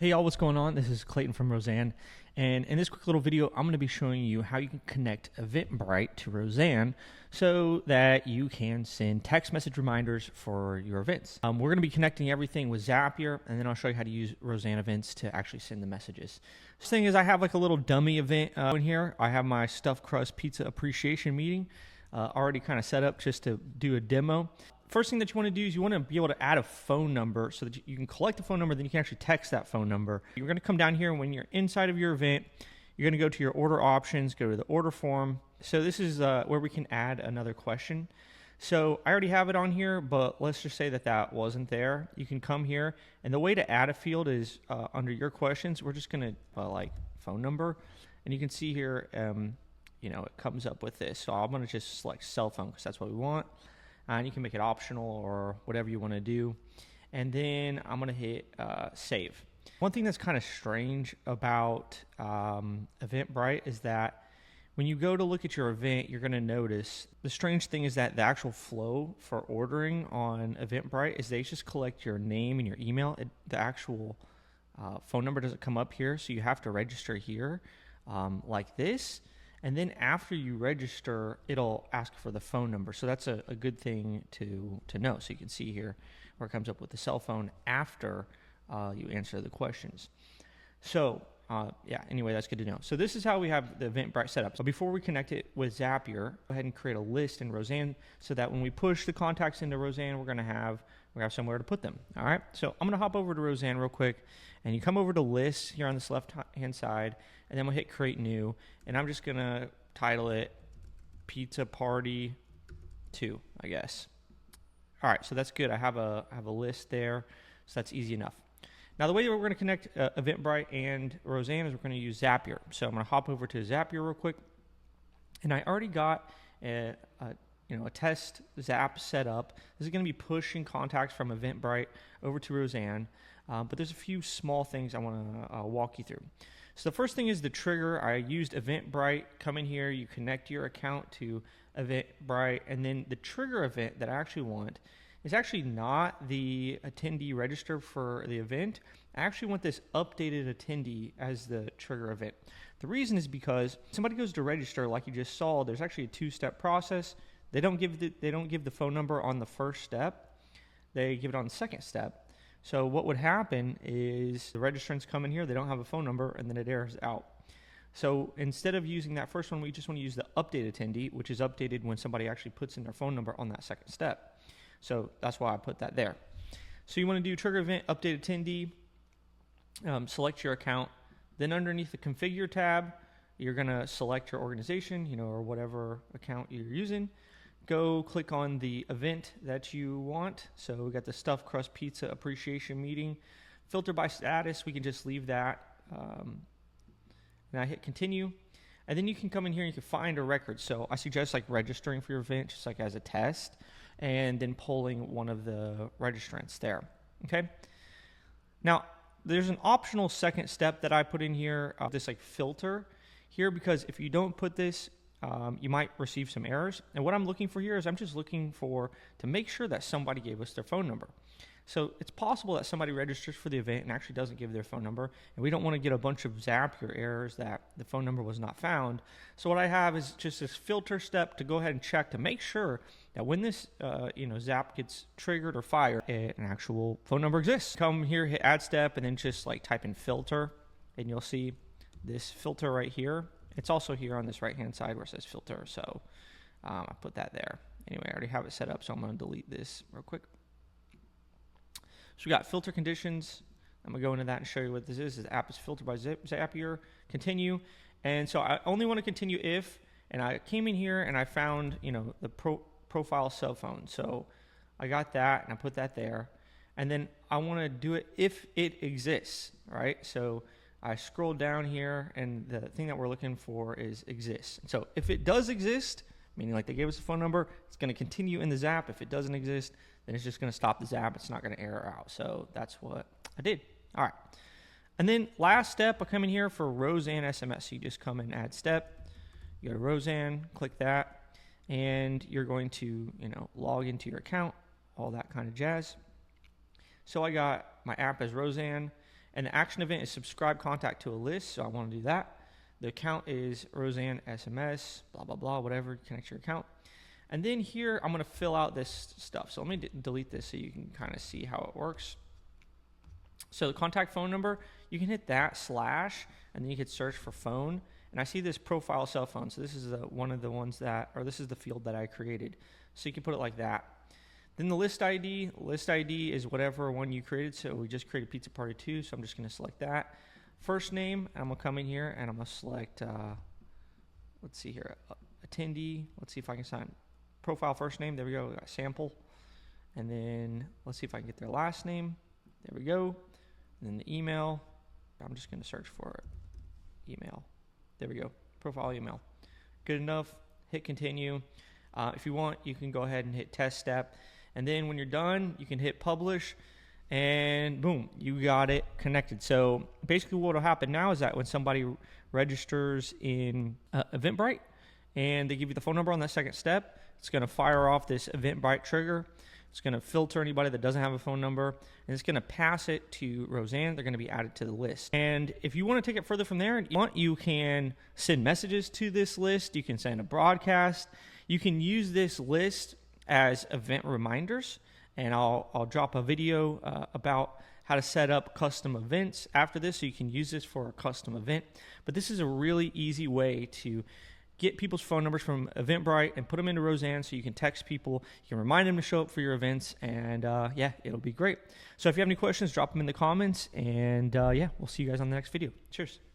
Hey y'all, what's going on? This is Clayton from Roezan, and in this quick little video, I'm going to be showing you how you can connect EventBrite to Roezan so that you can send text message reminders for your events. We're going to be connecting everything with Zapier, and then I'll show you how to use Roezan events to actually send the messages. This thing is, I have like a little dummy event in here. I have my stuffed crust pizza appreciation meeting already kind of set up just to do a demo. First thing that you want to do is you want to be able to add a phone number so that you can collect the phone number, then you can actually text that phone number. You're going to come down here, and when you're inside of your event, you're going to go to your order options, go to the order form. So this is where we can add another question. So I already have it on here, but let's just say that that wasn't there. You can come here, and the way to add a field is under your questions. We're just going to like phone number, and you can see here, it comes up with this. So I'm going to just select cell phone because that's what we want. And you can make it optional or whatever you want to do. And then I'm going to hit save. One thing that's kind of strange about EventBrite is that when you go to look at your event, you're going to notice the strange thing is that the actual flow for ordering on EventBrite is they just collect your name and your email. The actual phone number doesn't come up here, so you have to register here like this. And then after you register, it'll ask for the phone number. So that's a good thing to know. So you can see here where it comes up with the cell phone after you answer the questions. So anyway, that's good to know. So this is how we have the EventBrite set up. So before we connect it with Zapier, go ahead and create a list in Roezan so that when we push the contacts into Roezan, we're gonna have somewhere to put them. All right. So I'm gonna hop over to Roezan real quick, and you come over to lists here on this left hand side, and then we'll hit create new, and I'm just gonna title it Pizza Party 2, I guess. All right, so that's good. I have a list there, so that's easy enough. Now the way that we're gonna connect EventBrite and Roezan is we're gonna use Zapier. So I'm gonna hop over to Zapier real quick, and I already got a test Zap set up. This is gonna be pushing contacts from EventBrite over to Roezan, but there's a few small things I wanna walk you through. So the first thing is the trigger. I used EventBrite. Come in here, you connect your account to EventBrite, and then the trigger event that I actually want is actually not the attendee register for the event. I actually want this updated attendee as the trigger event. The reason is because somebody goes to register, like you just saw, there's actually a two-step process. They don't give the phone number on the first step. They give it on the second step. So what would happen is the registrants come in here, they don't have a phone number, and then it errors out. So instead of using that first one, we just want to use the update attendee, which is updated when somebody actually puts in their phone number on that second step. So that's why I put that there. So you want to do trigger event, update attendee, select your account. Then underneath the configure tab, you're going to select your organization, or whatever account you're using. Go click on the event that you want. So we got the stuffed crust pizza appreciation meeting. Filter by status, we can just leave that. And I hit continue. And then you can come in here and you can find a record. So I suggest like registering for your event, just like as a test, and then pulling one of the registrants there. Okay. Now there's an optional second step that I put in here, this like filter here, because if you don't put this, you might receive some errors. And what I'm looking for here is I'm just looking to make sure that somebody gave us their phone number. So it's possible that somebody registers for the event and actually doesn't give their phone number, and we don't want to get a bunch of Zapier errors that the phone number was not found. So what I have is just this filter step to go ahead and check to make sure that when this Zap gets triggered or fired, an actual phone number exists. Come here, hit add step, and then just like type in filter, and you'll see this filter right here. It's also here on this right-hand side where it says filter, so I put that there. Anyway, I already have it set up, so I'm going to delete this real quick. So we got filter conditions. I'm going to go into that and show you what this is. The app is filtered by Zapier. Continue. And so I only want to continue if, and I came in here and I found, the profile cell phone. So I got that and I put that there. And then I want to do it if it exists, right? So I scroll down here, and the thing that we're looking for is exists. So if it does exist, meaning like they gave us a phone number, it's going to continue in the Zap. If it doesn't exist, then it's just going to stop the Zap. It's not going to error out. So that's what I did. All right. And then last step, I come in here for Roezan SMS. So you just come and add step. You go to Roezan, click that, and you're going to, log into your account, all that kind of jazz. So I got my app as Roezan. And the action event is subscribe contact to a list, so I want to do that. The account is Roezan SMS, blah, blah, blah, whatever, connect your account. And then here, I'm going to fill out this stuff. So let me delete this so you can kind of see how it works. So the contact phone number, you can hit that / and then you can search for phone. And I see this profile cell phone. So this is one of the ones that, or this is the field that I created. So you can put it like that. Then the list ID is whatever one you created. So we just created Pizza Party 2. So I'm just going to select that. First name, I'm going to come in here and I'm going to select, let's see here, attendee. Let's see if I can sign profile first name. There we go. We got sample. And then let's see if I can get their last name. There we go. And then the email. I'm just going to search for it. Email. There we go. Profile email. Good enough. Hit continue. If you want, you can go ahead and hit test step. And then when you're done, you can hit publish. And boom, you got it connected. So basically what will happen now is that when somebody registers in EventBrite and they give you the phone number on that second step, it's going to fire off this EventBrite trigger. It's going to filter anybody that doesn't have a phone number, and it's going to pass it to Roezan. They're going to be added to the list. And if you want to take it further from there, you can send messages to this list. You can send a broadcast. You can use this list as event reminders. And I'll drop a video about how to set up custom events after this, so you can use this for a custom event. But this is a really easy way to get people's phone numbers from EventBrite and put them into Roezan so you can text people. You can remind them to show up for your events, and yeah, it'll be great. So if you have any questions, drop them in the comments, and yeah, we'll see you guys on the next video. Cheers.